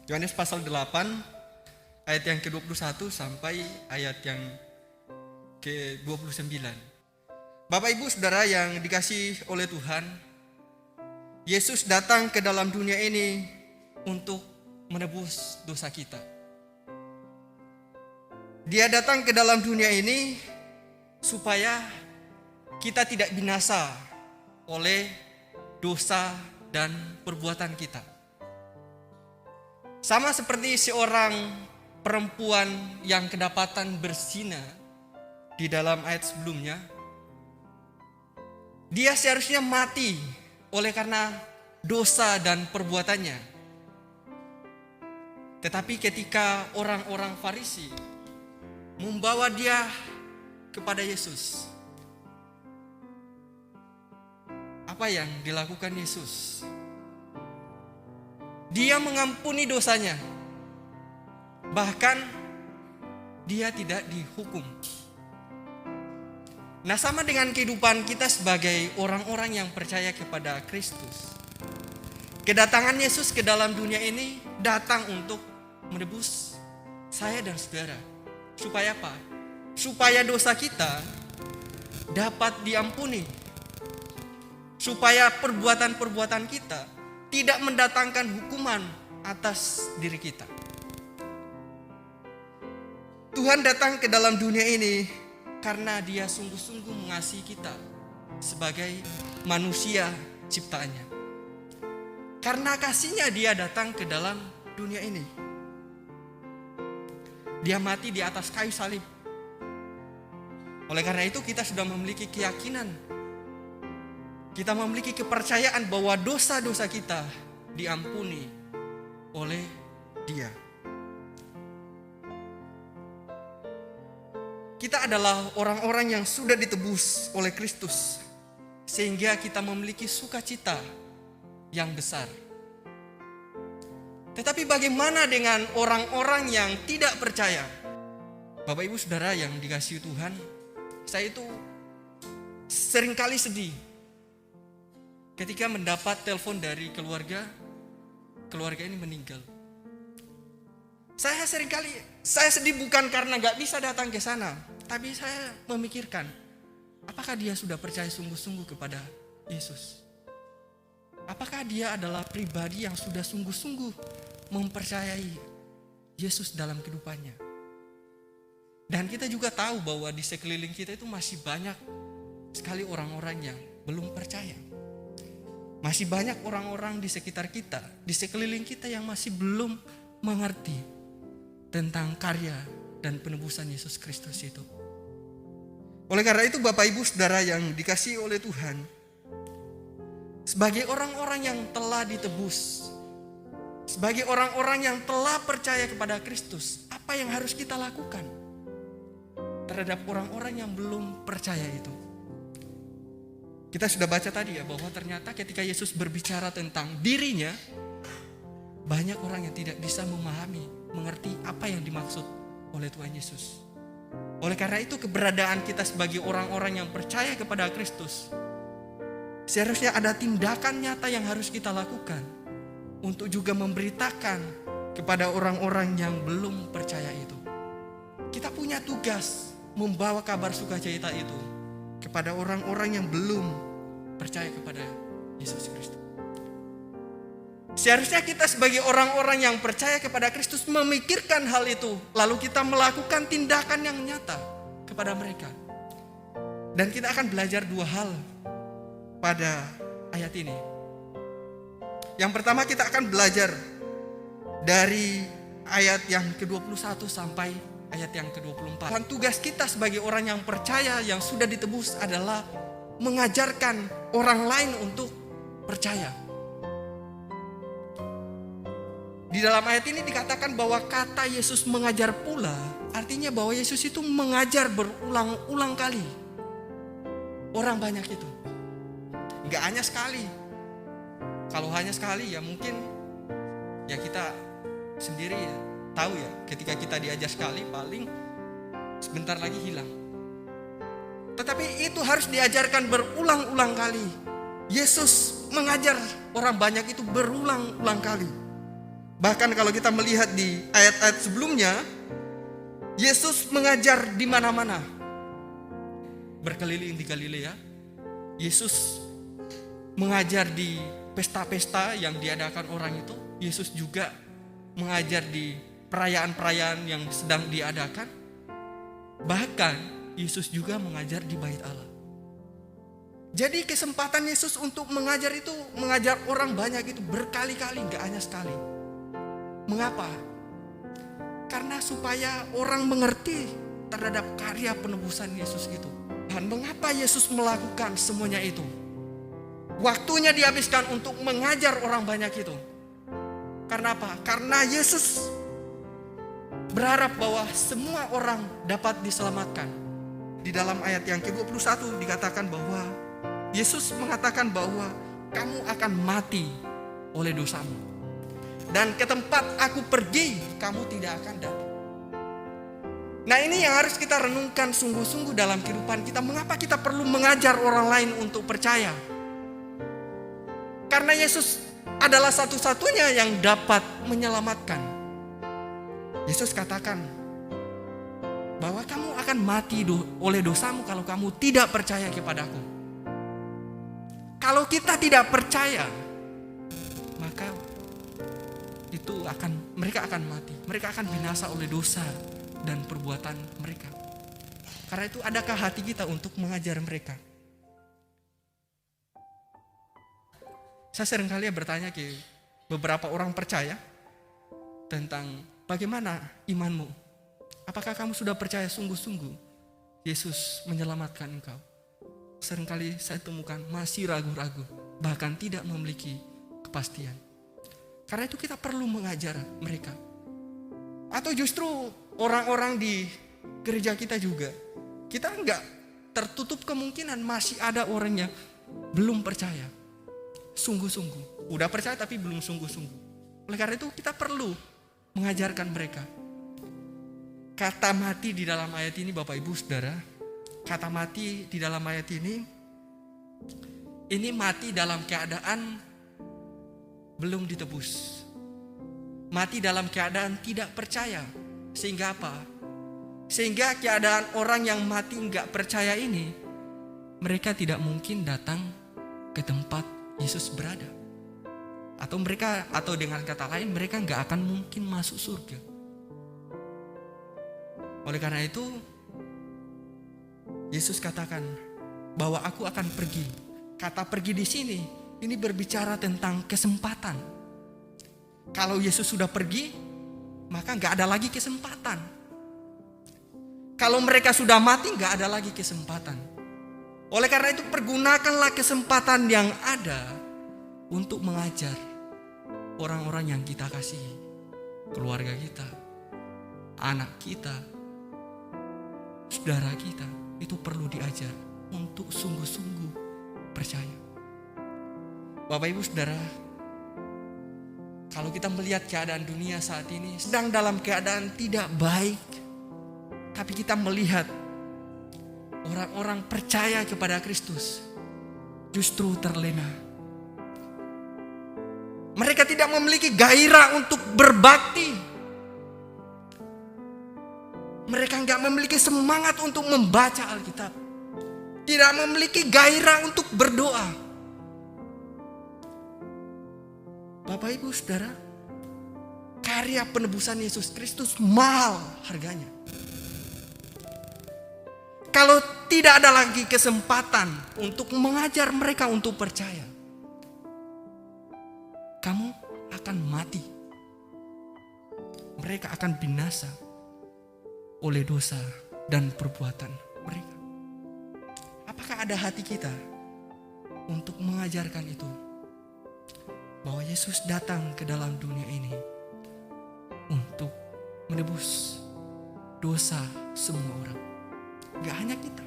Yohanes pasal 8 ayat yang ke-21 sampai ayat yang ke-29. Bapak Ibu Saudara yang dikasihi oleh Tuhan, Yesus datang ke dalam dunia ini untuk menebus dosa kita. Dia datang ke dalam dunia ini supaya kita tidak binasa oleh dosa dan perbuatan kita. Sama seperti seorang perempuan yang kedapatan berzina di dalam ayat sebelumnya, dia seharusnya mati oleh karena dosa dan perbuatannya. Tetapi ketika orang-orang Farisi membawa dia kepada Yesus, apa yang dilakukan Yesus? Dia mengampuni dosanya. Bahkan dia tidak dihukum. Nah, sama dengan kehidupan kita sebagai orang-orang yang percaya kepada Kristus. Kedatangan Yesus ke dalam dunia ini datang untuk menebus saya dan saudara. Supaya apa? Supaya dosa kita dapat diampuni. Supaya perbuatan-perbuatan kita tidak mendatangkan hukuman atas diri kita. Tuhan datang ke dalam dunia ini karena Dia sungguh-sungguh mengasihi kita sebagai manusia ciptaannya. Karena kasih-Nya Dia datang ke dalam dunia ini. Dia mati di atas kayu salib. Oleh karena itu kita sudah memiliki keyakinan, kita memiliki kepercayaan bahwa dosa-dosa kita diampuni oleh Dia. Kita adalah orang-orang yang sudah ditebus oleh Kristus, sehingga kita memiliki sukacita yang besar. Tetapi bagaimana dengan orang-orang yang tidak percaya? Bapak Ibu Saudara yang dikasihi Tuhan, saya itu seringkali sedih ketika mendapat telepon dari keluarga ini meninggal. Saya sedih bukan karena gak bisa datang ke sana, tapi saya memikirkan, apakah dia sudah percaya sungguh-sungguh kepada Yesus? Apakah dia adalah pribadi yang sudah sungguh-sungguh mempercayai Yesus dalam kehidupannya? Dan kita juga tahu bahwa di sekeliling kita itu masih banyak sekali orang-orang yang belum percaya. Masih banyak orang-orang di sekitar kita, di sekeliling kita yang masih belum mengerti tentang karya dan penebusan Yesus Kristus itu. Oleh karena itu Bapak Ibu Saudara yang dikasihi oleh Tuhan, sebagai orang-orang yang telah ditebus, sebagai orang-orang yang telah percaya kepada Kristus, apa yang harus kita lakukan terhadap orang-orang yang belum percaya itu? Kita sudah baca tadi ya, bahwa ternyata ketika Yesus berbicara tentang dirinya, banyak orang yang tidak bisa memahami, mengerti apa yang dimaksud oleh Tuhan Yesus. Oleh karena itu keberadaan kita sebagai orang-orang yang percaya kepada Kristus, seharusnya ada tindakan nyata yang harus kita lakukan untuk juga memberitakan kepada orang-orang yang belum percaya itu. Kita punya tugas membawa kabar sukacita itu kepada orang-orang yang belum percaya kepada Yesus Kristus. Seharusnya kita sebagai orang-orang yang percaya kepada Kristus memikirkan hal itu, lalu kita melakukan tindakan yang nyata kepada mereka. Dan kita akan belajar dua hal pada ayat ini. Yang pertama kita akan belajar dari ayat yang ke-21 sampai ayat yang ke-24. Dan tugas kita sebagai orang yang percaya, yang sudah ditebus adalah mengajarkan orang lain untuk percaya. Di dalam ayat ini dikatakan bahwa kata Yesus mengajar pula, artinya bahwa Yesus itu mengajar berulang-ulang kali. Orang banyak itu. Gak hanya sekali. Kalau hanya sekali ya mungkin ya kita sendiri ya tahu ya, ketika kita diajar sekali paling sebentar lagi hilang. Tetapi itu harus diajarkan berulang-ulang kali. Yesus mengajar orang banyak itu berulang-ulang kali. Bahkan kalau kita melihat di ayat-ayat sebelumnya, Yesus mengajar di mana-mana. Berkeliling di Galilea, Yesus mengajar di pesta-pesta yang diadakan orang itu. Yesus juga mengajar di perayaan-perayaan yang sedang diadakan. Bahkan Yesus juga mengajar di Bait Allah. Jadi kesempatan Yesus untuk mengajar itu, mengajar orang banyak itu berkali-kali, gak hanya sekali. Mengapa? Karena supaya orang mengerti terhadap karya penebusan Yesus itu. Dan mengapa Yesus melakukan semuanya itu? Waktunya dihabiskan untuk mengajar orang banyak itu. Karena apa? Karena Yesus berharap bahwa semua orang dapat diselamatkan. Di dalam ayat yang ke-21 dikatakan bahwa Yesus mengatakan bahwa kamu akan mati oleh dosamu. Dan ke tempat aku pergi, kamu tidak akan datang. Nah, ini yang harus kita renungkan sungguh-sungguh dalam kehidupan kita. Mengapa kita perlu mengajar orang lain untuk percaya? Karena Yesus adalah satu-satunya yang dapat menyelamatkan. Yesus katakan bahwa kamu akan mati oleh dosamu kalau kamu tidak percaya kepadaku. Kalau kita tidak percaya, maka mereka akan mati. Mereka akan binasa oleh dosa dan perbuatan mereka. Karena itu adakah hati kita untuk mengajar mereka? Saya seringkali bertanya ke beberapa orang percaya tentang bagaimana imanmu. Apakah kamu sudah percaya sungguh-sungguh Yesus menyelamatkan engkau? Seringkali saya temukan masih ragu-ragu, bahkan tidak memiliki kepastian. Karena itu kita perlu mengajar mereka. Atau justru orang-orang di gereja kita juga, kita enggak tertutup kemungkinan masih ada orang yang belum percaya sungguh-sungguh. Udah percaya tapi belum sungguh-sungguh. Oleh karena itu kita perlu mengajarkan mereka. Kata mati di dalam ayat ini Bapak Ibu Saudara, kata mati di dalam ayat ini mati dalam keadaan belum ditebus. Mati dalam keadaan tidak percaya. Sehingga apa? Sehingga keadaan orang yang mati enggak percaya ini, mereka tidak mungkin datang ke tempat Yesus berada. Atau dengan kata lain, mereka enggak akan mungkin masuk surga. Oleh karena itu, Yesus katakan bahwa aku akan pergi. Kata pergi di sini, ini berbicara tentang kesempatan. Kalau Yesus sudah pergi, maka nggak ada lagi kesempatan. Kalau mereka sudah mati, nggak ada lagi kesempatan. Oleh karena itu, pergunakanlah kesempatan yang ada untuk mengajar orang-orang yang kita kasihi, keluarga kita, anak kita, saudara kita. Itu perlu diajar untuk sungguh-sungguh percaya. Bapak Ibu Saudara, kalau kita melihat keadaan dunia saat ini sedang dalam keadaan tidak baik, tapi kita melihat orang-orang percaya kepada Kristus justru terlena. Mereka tidak memiliki gairah untuk berbakti. Mereka nggak memiliki semangat untuk membaca Alkitab. Tidak memiliki gairah untuk berdoa. Bapak Ibu Saudara, karya penebusan Yesus Kristus mahal harganya. Kalau tidak ada lagi kesempatan untuk mengajar mereka untuk percaya, kamu akan mati. Mereka akan binasa oleh dosa dan perbuatan mereka. Apakah ada hati kita untuk mengajarkan itu? Bahwa Yesus datang ke dalam dunia ini untuk menebus dosa semua orang. Gak hanya kita.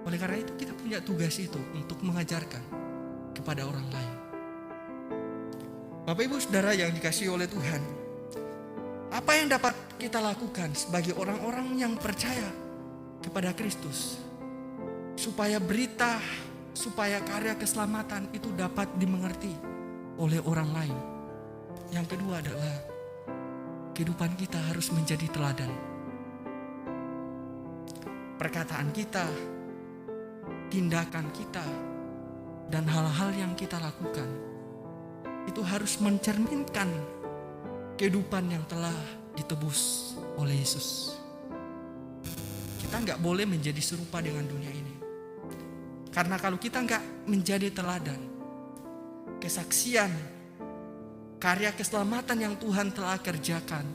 Oleh karena itu kita punya tugas itu untuk mengajarkan kepada orang lain. Bapak Ibu Saudara yang dikasihi oleh Tuhan, apa yang dapat kita lakukan sebagai orang-orang yang percaya kepada Kristus supaya karya keselamatan itu dapat dimengerti oleh orang lain? Yang kedua adalah kehidupan kita harus menjadi teladan. Perkataan kita, tindakan kita, dan hal-hal yang kita lakukan itu harus mencerminkan kehidupan yang telah ditebus oleh Yesus. Kita nggak boleh menjadi serupa dengan dunia ini. Karena kalau kita nggak menjadi teladan, kesaksian, karya keselamatan yang Tuhan telah kerjakan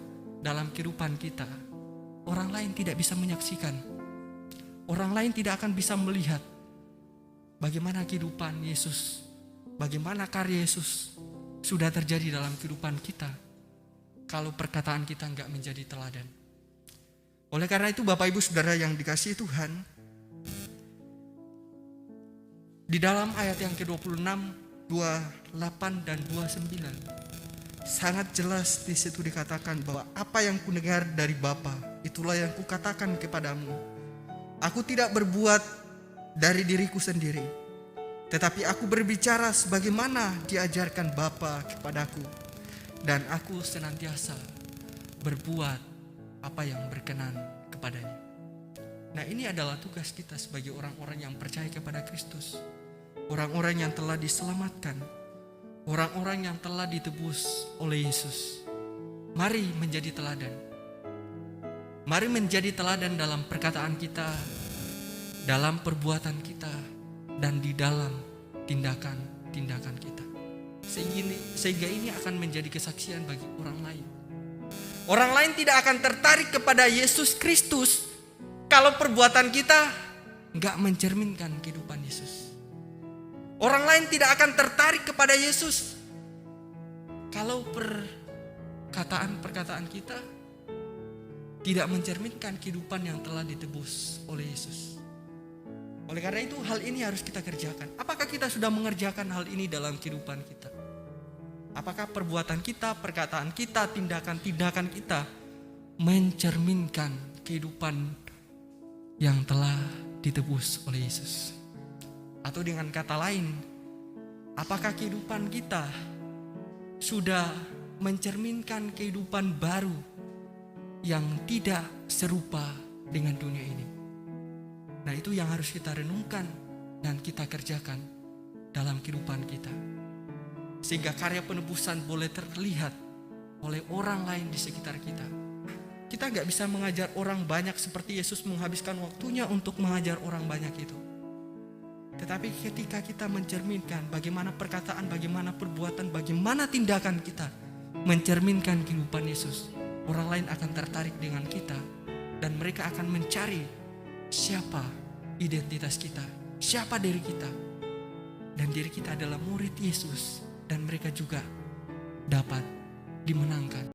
dalam kehidupan kita, orang lain tidak bisa menyaksikan. Orang lain tidak akan bisa melihat bagaimana kehidupan Yesus, bagaimana karya Yesus sudah terjadi dalam kehidupan kita, kalau perkataan kita nggak menjadi teladan. Oleh karena itu Bapak Ibu Saudara yang dikasihi Tuhan, di dalam ayat yang ke-26, 28 dan 29, sangat jelas di situ dikatakan bahwa apa yang kudengar dari Bapa, itulah yang kukatakan kepadamu. Aku tidak berbuat dari diriku sendiri, tetapi aku berbicara sebagaimana diajarkan Bapa kepadaku, dan aku senantiasa berbuat apa yang berkenan kepadanya. Nah, ini adalah tugas kita sebagai orang-orang yang percaya kepada Kristus, orang-orang yang telah diselamatkan, orang-orang yang telah ditebus oleh Yesus. Mari menjadi teladan. Mari menjadi teladan dalam perkataan kita, dalam perbuatan kita, dan di dalam tindakan-tindakan kita. Sehingga ini akan menjadi kesaksian bagi orang lain. Orang lain tidak akan tertarik kepada Yesus Kristus kalau perbuatan kita nggak mencerminkan kehidupan Yesus. Orang lain tidak akan tertarik kepada Yesus kalau perkataan kita tidak mencerminkan kehidupan yang telah ditebus oleh Yesus. Oleh karena itu hal ini harus kita kerjakan. Apakah kita sudah mengerjakan hal ini dalam kehidupan kita? Apakah perbuatan kita, perkataan kita, tindakan-tindakan kita mencerminkan kehidupan yang telah ditebus oleh Yesus? Atau dengan kata lain, apakah kehidupan kita sudah mencerminkan kehidupan baru yang tidak serupa dengan dunia ini? Nah, itu yang harus kita renungkan dan kita kerjakan dalam kehidupan kita, sehingga karya penebusan boleh terlihat oleh orang lain di sekitar kita. Kita gak bisa mengajar orang banyak seperti Yesus menghabiskan waktunya untuk mengajar orang banyak itu. Tetapi ketika kita mencerminkan bagaimana perkataan, bagaimana perbuatan, bagaimana tindakan kita mencerminkan kehidupan Yesus, orang lain akan tertarik dengan kita dan mereka akan mencari siapa identitas kita, siapa diri kita. Dan diri kita adalah murid Yesus, dan mereka juga dapat dimenangkan.